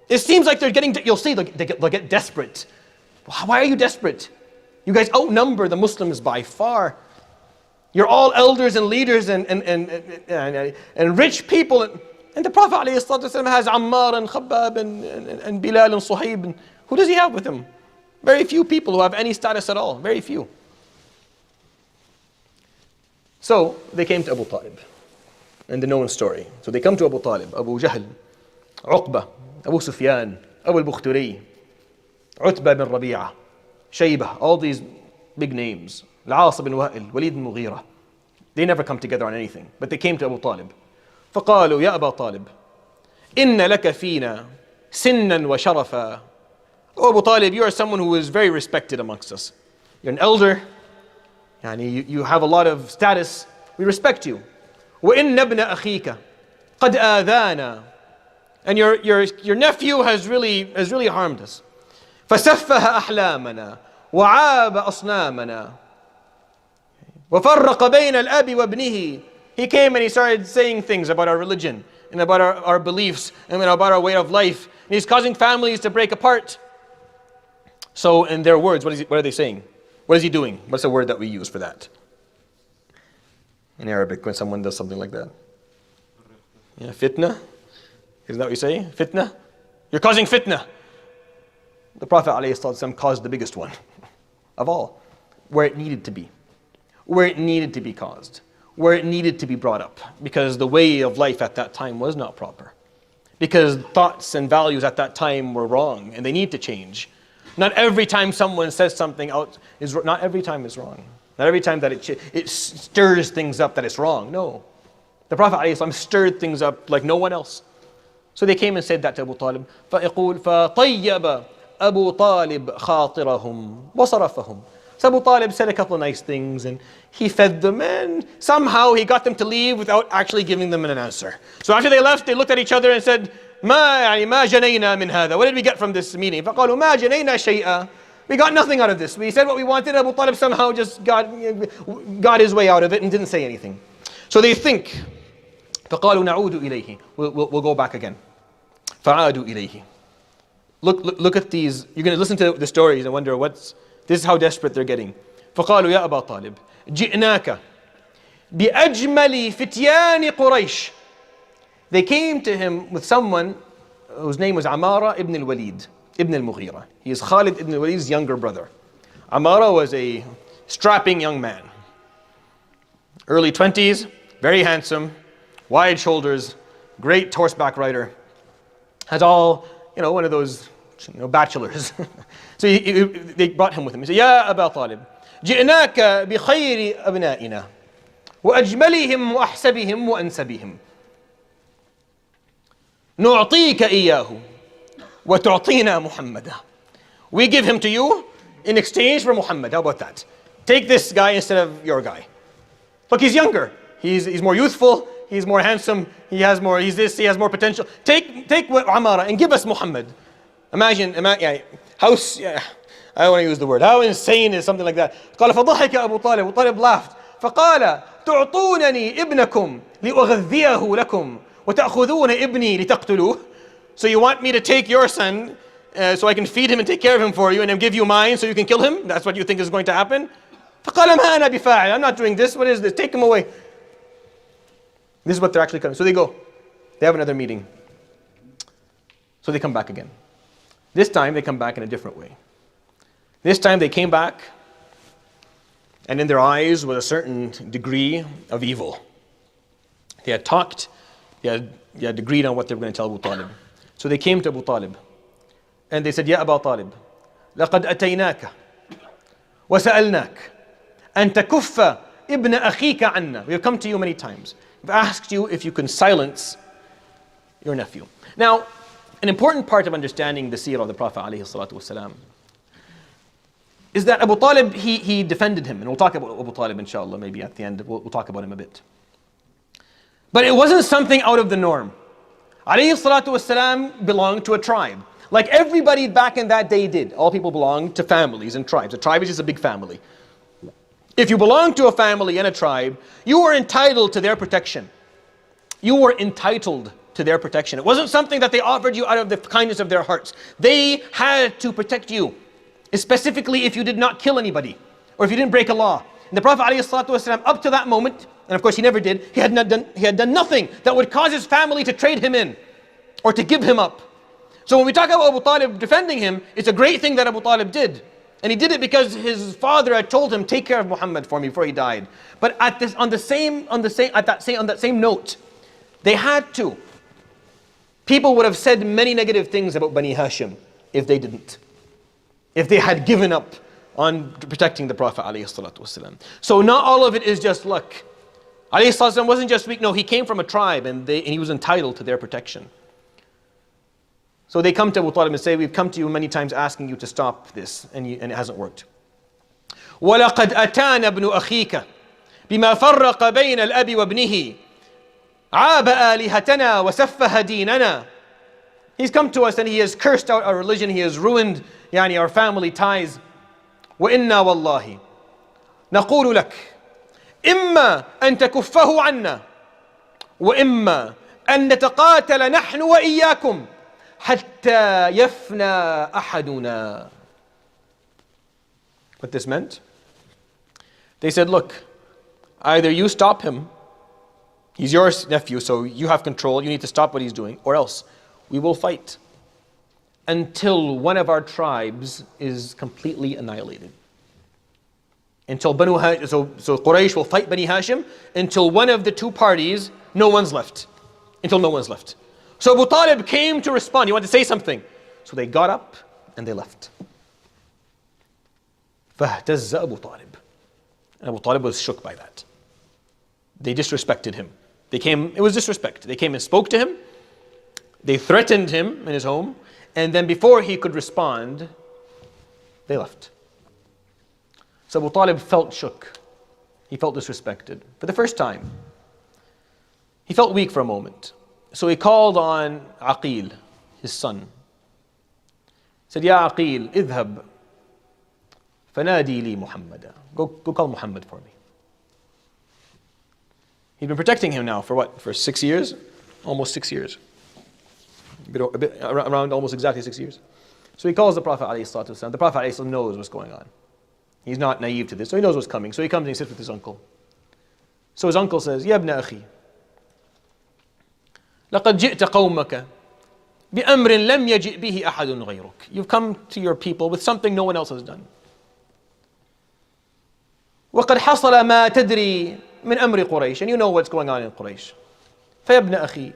It seems like you'll see they'll get desperate. Why are you desperate? You guys outnumber the Muslims by far. You're all elders and leaders and rich people. And the Prophet ﷺ has Ammar and Khabbab and Bilal and Suhaib. And who does he have with him? Very few people who have any status at all. Very few. So they came to Abu Talib. And the known story. So they come to Abu Talib, Abu Jahl, Uqba, Abu Sufyan, Abu al-Bukhturi, Utbah bin Rabi'ah, Shaybah, all these big names. Al-As bin Wa'il, Walid bin Mughira. They never come together on anything, but they came to Abu Talib. فقالوا يا أبا طالب إن لك فينا سنا وشرفا. Oh Abu Talib, you are someone who is very respected amongst us. You're an elder, you have a lot of status. We respect you. وإن ابن أخيك قد آذانا. And your nephew has really harmed us. فسفه أحلامنا وعاب أصنامنا وفرق بين الأب وابنه. He came and he started saying things about our religion and about our beliefs and about our way of life. And he's causing families to break apart. So in their words, what are they saying? What is he doing? What's the word that we use for that? In Arabic, when someone does something like that. Yeah, fitna. Isn't that what you say? Fitna? You're causing fitna. The Prophet ﷺ caused the biggest one of all, where it needed to be. Where it needed to be caused. Where it needed to be brought up. Because the way of life at that time was not proper. Because thoughts and values at that time were wrong and they need to change. Not every time someone says something out, not every time is wrong. Not every time that it stirs things up that it's wrong. No. The Prophet ﷺ stirred things up like no one else. So they came and said that to Abu Talib. فَيقول فَطَيَّبَ أَبُو طَالِبْ خَاطِرَهُمْ وَصَرَفَهُم. So Abu Talib said a couple of nice things and he fed them and somehow he got them to leave without actually giving them an answer. So after they left, they looked at each other and said, ما جنينا من هذا. What did we get from this meeting? فقالوا ما جنينا شيئا. We got nothing out of this. We said what we wanted. Abu Talib somehow just got his way out of it and didn't say anything. So they think, فقالوا نعود إليه. We'll go back again. فعادوا إليه. Look at these. You're going to listen to the stories and wonder this is how desperate they're getting. فقالوا يا أبا طالب جئناك بأجمل فتيان قريش. They came to him with someone whose name was Amara ibn al-Walid, ibn al-Mughira. He is Khalid ibn al-Walid's younger brother. Amara was a strapping young man. Early 20s, very handsome, wide shoulders, great horseback rider. Has all, one of those, bachelors. So they brought him with him. He said, يا أبا طالب جئناك بخير أبنائنا وأجملهم وأحسبهم وأنسبهم نعطيك إياه وتعطينا محمدا. We give him to you in exchange for Muhammad. How about that? Take this guy instead of your guy. Look, he's younger. He's more youthful. He's more handsome. He has more potential. Take Amara and give us Muhammad. Imagine, how, I don't want to use the word. How insane is something like that? قال فضحك أبو طالب. Abu Talib laughed. فقال تعطونني ابنكم لأغذيه لكم وتأخذون ابني لتقتلوه. So you want me to take your son so I can feed him and take care of him for you and then give you mine so you can kill him? That's what you think is going to happen? فقال ما أنا بفاعل. I'm not doing this. What is this? Take him away. This is what they're actually coming. So they go. They have another meeting. So they come back again. This time they come back in a different way. This time they came back and in their eyes was a certain degree of evil. They had talked, they had agreed on what they were going to tell Abu Talib. So they came to Abu Talib and they said, يا أبا طالب لقد أتيناك وسألناك أن تكف ابن أخيك عنا. We have come to you many times. We've asked you if you can silence your nephew. Now, an important part of understanding the seerah of the Prophet ﷺ is that Abu Talib, he defended him. And we'll talk about Abu Talib inshallah, maybe at the end. We'll talk about him a bit. But it wasn't something out of the norm. Alayhi salatu wasalam belonged to a tribe. Like everybody back in that day did. All people belonged to families and tribes. A tribe is just a big family. If you belong to a family and a tribe, you were entitled to their protection. You were entitled to their protection. It wasn't something that they offered you out of the kindness of their hearts. They had to protect you, specifically if you did not kill anybody or if you didn't break a law. And the Prophet ﷺ, up to that moment, and of course he never did, he had done nothing that would cause his family to trade him in or to give him up. So when we talk about Abu Talib defending him, it's a great thing that Abu Talib did. And he did it because his father had told him, take care of Muhammad for me before he died. But on that same note, they had to. People would have said many negative things about Bani Hashim if they didn't. If they had given up on protecting the Prophet ﷺ. So not all of it is just luck. ﷺ wasn't just weak, no, he came from a tribe and he was entitled to their protection. So they come to Abu Talib and say, we've come to you many times asking you to stop this, and it hasn't worked. وَلَقَدْ أَتَانَ ابْنُ أَخِيكَ بِمَا فَرَّقَ بَيْنَ الْأَبِ وَابْنِهِ عَابَ آلِهَتَنَا وَسَفَّهَ دِينَنَا. He's come to us and he has cursed out our religion, he has ruined our family ties. وَإِنَّا وَاللَّهِ نَقُولُ لَكَ إِمَّا أَن تَكُفَّهُ عَنَّا وَإِمَّا أَن نَتَقَاتَلَ نَحْنُ وَإِيَّاكُمْ حَتَّى يَفْنَى أَحَدُنَا. What this meant? They said, look, either you stop him, he's your nephew, so you have control, you need to stop what he's doing, or else we will fight until one of our tribes is completely annihilated. Until so Quraysh will fight Bani Hashim until one of the two parties, no one's left. Until no one's left. So Abu Talib came to respond. He wanted to say something. So they got up and they left. فَاهْتَزَّ Abu Talib. And Abu Talib was shook by that. They disrespected him. It was disrespect. They came and spoke to him. They threatened him in his home. And then before he could respond, they left. So Abu Talib felt shook. He felt disrespected for the first time. He felt weak for a moment. So he called on Aqil, his son. He said, Ya Aqil, idhab, fanadi li Muhammada. Go call Muhammad for me. He'd been protecting him now for what? For 6 years? Almost 6 years. A bit around almost exactly 6 years. So he calls the Prophet ﷺ. The Prophet ﷺ knows what's going on. He's not naive to this, so he knows what's coming. So he comes and he sits with his uncle. So his uncle says, Ya ibn akhi, لقد جئت قومك بأمر لم يجئ به أحد غيرك. You've come to your people with something no one else has done. وقد حصل ما تدري من أمر قريش. And you know what's going on in Quraysh. فيا ابن أخي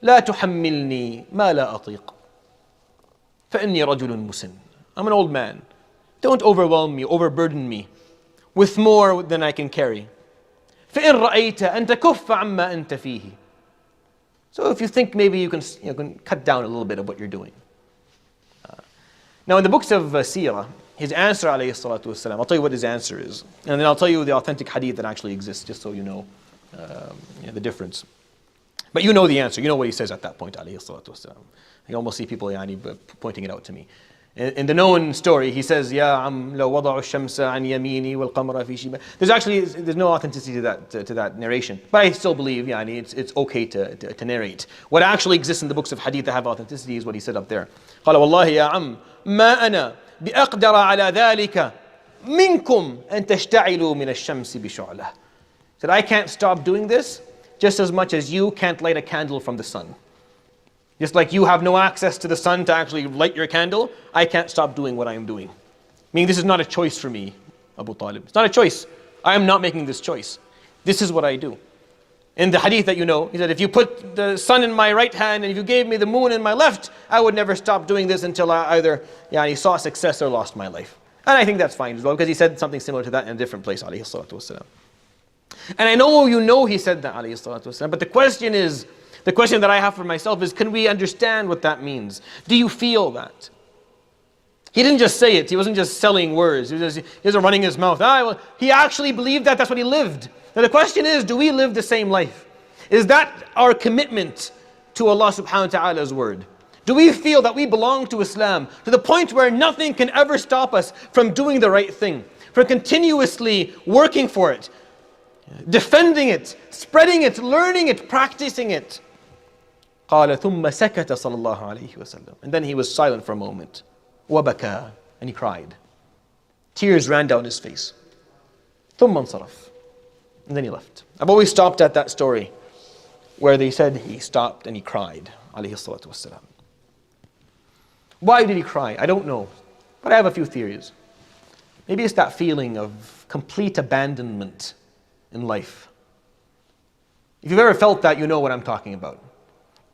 لا تحملني ما لا أطيق فإني رجل مسن. I'm an old man. Don't overwhelm me, overburden me with more than I can carry. فإن رأيت أن تكف عما أنت فيه. So if you think maybe you can cut down a little bit of what you're doing. Now in the books of Seerah, his answer alayhi salatu wasalam, I'll tell you what his answer is. And then I'll tell you the authentic hadith that actually exists, just so you know the difference. But you know the answer, you know what he says at that point alayhi salatu wasalam. I almost see people pointing it out to me. In the known story, he says, "Ya am law wada'u ash-shamsa an yamini wal qamara fi shiba." There's no authenticity to that narration, but I still believe, it's okay to narrate. What actually exists in the books of hadith that have authenticity is what he said up there. قال والله يا عم ما أنا بأقدر على ذلك منكم أن تشتعلوا من الشمس بشعلة. Said, I can't stop doing this just as much as you can't light a candle from the sun. Just like you have no access to the sun to actually light your candle, I can't stop doing what I am doing. Meaning this is not a choice for me, Abu Talib. It's not a choice. I am not making this choice. This is what I do. In the hadith that you know, he said, if you put the sun in my right hand and if you gave me the moon in my left, I would never stop doing this until I either saw success or lost my life. And I think that's fine as well, because he said something similar to that in a different place, alayhi salatu wasalam. And I know he said that, alayhi salatu wasalam, but the question that I have for myself is, can we understand what that means? Do you feel that? He didn't just say it. He wasn't just selling words. He wasn't running his mouth. He actually believed that. That's what he lived. Now the question is, do we live the same life? Is that our commitment to Allah subhanahu wa ta'ala's word? Do we feel that we belong to Islam to the point where nothing can ever stop us from doing the right thing, from continuously working for it, defending it, spreading it, learning it, practicing it? قال ثم سكت صلى الله عليه وسلم. And then he was silent for a moment. وبكى. And he cried. Tears ran down his face. ثم انصرف. And then he left. I've always stopped at that story where they said he stopped and he cried. عليه الصلاة والسلام. Why did he cry? I don't know. But I have a few theories. Maybe it's that feeling of complete abandonment in life. If you've ever felt that, you know what I'm talking about.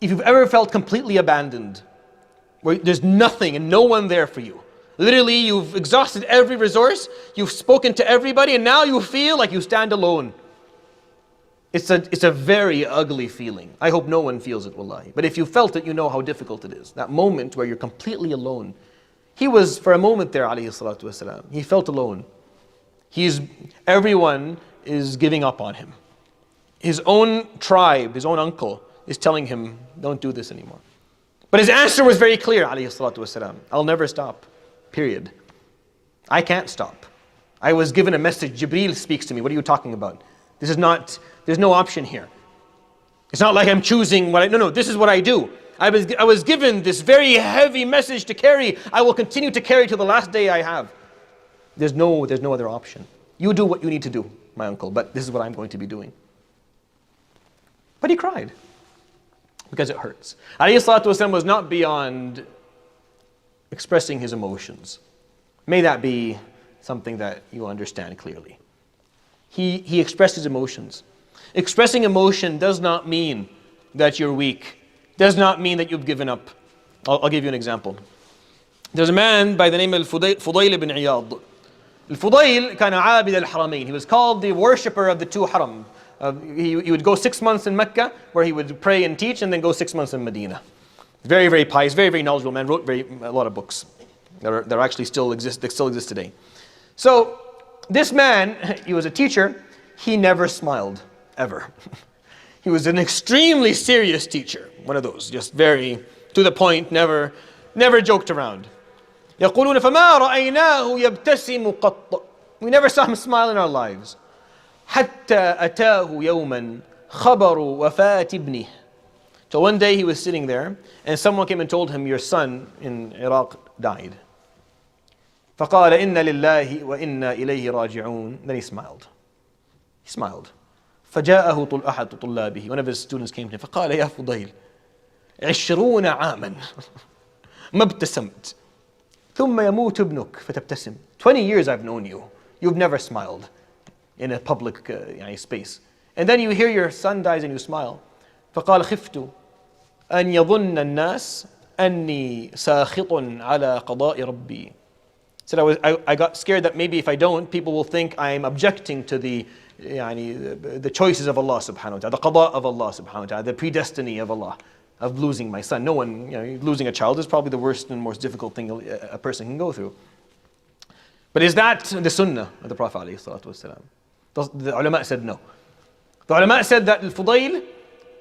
If you've ever felt completely abandoned, where there's nothing and no one there for you. Literally, you've exhausted every resource, you've spoken to everybody, and now you feel like you stand alone. It's a very ugly feeling. I hope no one feels it, wallahi. But if you felt it, you know how difficult it is. That moment where you're completely alone. He was, for a moment there, alayhi salatu wasalam, he felt alone. Everyone is giving up on him. His own tribe, his own uncle, is telling him, don't do this anymore. But his answer was very clear, alayhi salatu wasalam. I'll never stop, period. I can't stop. I was given a message, Jibreel speaks to me, what are you talking about? There's no option here. It's not like I'm choosing no, this is what I do. I was given this very heavy message to carry. I will continue to carry till the last day I have. There's no other option. You do what you need to do, my uncle, but this is what I'm going to be doing. But he cried because it hurts. Alayhi salatu wasalam was not beyond expressing his emotions. May that be something that you understand clearly. He expressed his emotions. Expressing emotion does not mean that you're weak. Does not mean that you've given up. I'll give you an example. There's a man by the name of Fudayl ibn Iyad. Al-Fudayl كان عابد الحرمين. He was called the worshipper of the two haram. He would go 6 months in Mecca where he would pray and teach, and then go 6 months in Medina. Very, very pious, very, very knowledgeable man. Wrote a lot of books that actually still exist today. So this man, he was a teacher. He never smiled, ever. He was an extremely serious teacher. One of those, just very to the point, never joked around. يقولون فما رأيناه يبتسم قط. We never saw him smile in our lives. حتى أتاه يوما خبر وفاة ابنه. So one day he was sitting there, and someone came and told him, your son in Iraq died. فقال إن لله وإنا إليه راجعون. Then he smiled. He smiled. فجاءه أحد طلابه. One of his students came to him. فقال يا فضيل 20 عاما ما ابتسمت ثم يموت ابنك فتبتسم. 20 years I've known you. You've never smiled in a public space. And then you hear your son dies and you smile. فقال خفت أن يظن الناس أني ساخط على قضاء ربي. Said I got scared that maybe if I don't, people will think I'm objecting to the choices of Allah subhanahu wa ta'ala, the qada of Allah subhanahu wa ta'ala, the predestiny of Allah, of losing my son. No one, losing a child is probably the worst and most difficult thing a person can go through. But is that the sunnah of the Prophet alayhi salatu wasalam? The ulama said no. The ulama said that Al-Fudayl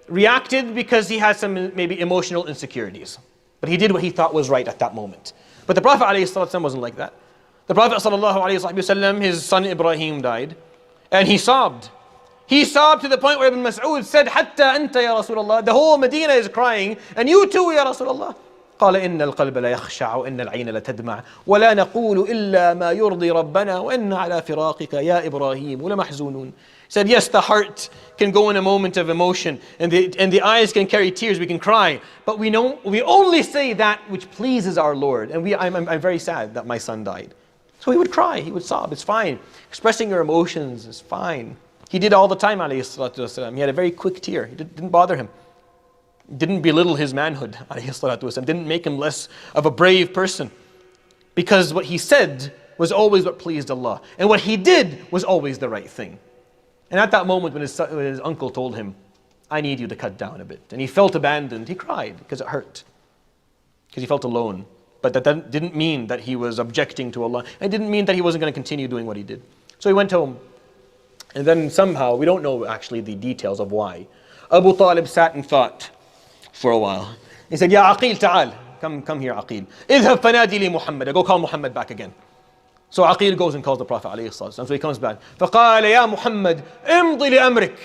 reacted because he had some maybe emotional insecurities. But he did what he thought was right at that moment. But the Prophet ﷺ wasn't like that. The Prophet ﷺ, his son Ibrahim died, and he sobbed. He sobbed to the point where Ibn Mas'ud said, حَتَّى أَنْتَ يَا رَسُولَ اللَّهِ. The whole Medina is crying, and you too, يا رسول الله. قال إن القلب لا يخشع وإن العين لا تدمع ولا نقول إلا ما يرضي ربنا وإن على فراقك يا إبراهيم ولمحزونون. He said, yes, the heart can go in a moment of emotion, and the eyes can carry tears, we can cry, but we only say that which pleases our Lord. And I'm very sad that my son died. So he would cry, he would sob, it's fine. Expressing your emotions is fine. He did all the time, alayhi salatu wasalam. He had a very quick tear, it didn't bother him. Didn't belittle his manhood, alayhi salatu wasalam. Didn't make him less of a brave person. Because what he said was always what pleased Allah. And what he did was always the right thing. And at that moment when his uncle told him, I need you to cut down a bit, and he felt abandoned, he cried because it hurt. Because he felt alone. But that didn't mean that he was objecting to Allah. It didn't mean that he wasn't going to continue doing what he did. So he went home. And then somehow, we don't know actually the details of why, Abu Talib sat and thought for a while. He said, Ya Aqil, ta'al. Come here, Aqil. Idhab fanadi li Muhammad. Go call Muhammad back again. So Aqil goes and calls the Prophet ﷺ. So he comes back. فقال يا محمد امضي لأمرك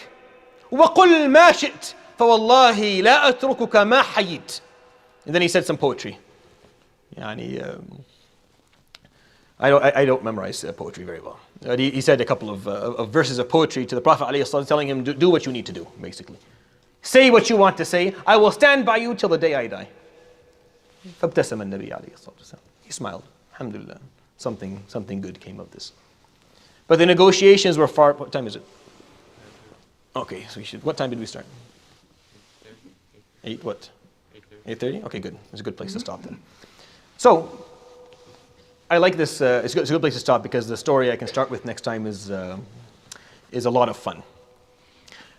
وقل ما شئت فوالله لا أتركك ما حييت. And then he said some poetry. يعني, I don't memorize poetry very well. He said a couple of verses of poetry to the Prophet ﷺ, telling him, do what you need to do, basically. Say what you want to say. I will stand by you till the day I die. فابتسم النبي عليه الصلاة والسلام. He smiled. Alhamdulillah. Something good came of this. But the negotiations were far. What time is it? Okay, so what time did we start? 8 what? 8:30? Okay, good. It's a good place to stop then. So, I like this. It's a good place to stop because the story I can start with next time is a lot of fun.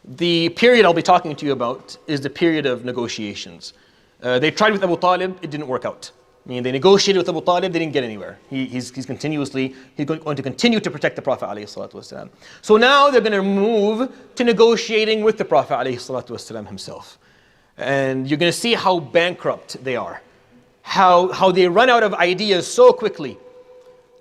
The period I'll be talking to you about is the period of negotiations. They tried with Abu Talib, it didn't work out. I mean, they negotiated with Abu Talib, they didn't get anywhere. He's going to continue to protect the Prophet ﷺ. So now they're going to move to negotiating with the Prophet ﷺ himself. And you're going to see how bankrupt they are. How they run out of ideas so quickly.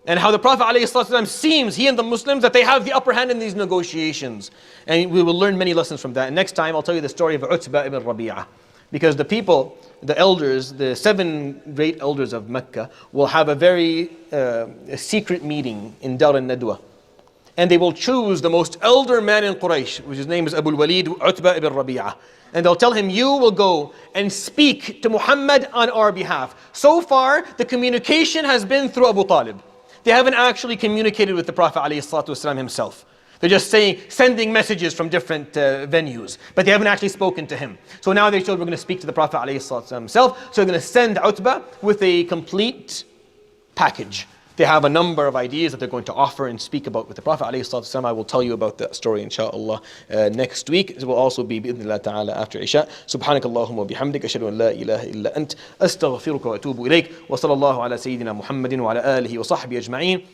And how the Prophet ﷺ seems, he and the Muslims, that they have the upper hand in these negotiations. And we will learn many lessons from that. And next time I'll tell you the story of Utbah ibn Rabi'ah. Because the people, the elders, the 7 great elders of Mecca will have a very secret meeting in Dar al-Nadwa. And they will choose the most elder man in Quraysh, which his name is Abu al-Walid Utbah ibn Rabi'ah. And they'll tell him, you will go and speak to Muhammad on our behalf. So far, the communication has been through Abu Talib. They haven't actually communicated with the Prophet ﷺ himself. They're just sending messages from different venues, but they haven't actually spoken to him. So now they said, we're going to speak to the Prophet ﷺ himself. So they're going to send Utbah with a complete package. They have a number of ideas that they're going to offer and speak about with the Prophet ﷺ. I will tell you about that story inshaAllah next week. It will also be bi'idhnillah ta'ala after Isha. Subhanakallahumma wa bihamdik ashhadu an la ilaha illa ant astaghfiruka wa atubu ilayk wa sallallahu ala sayyidina Muhammadin wa ala alihi wa sahbihi ajma'in.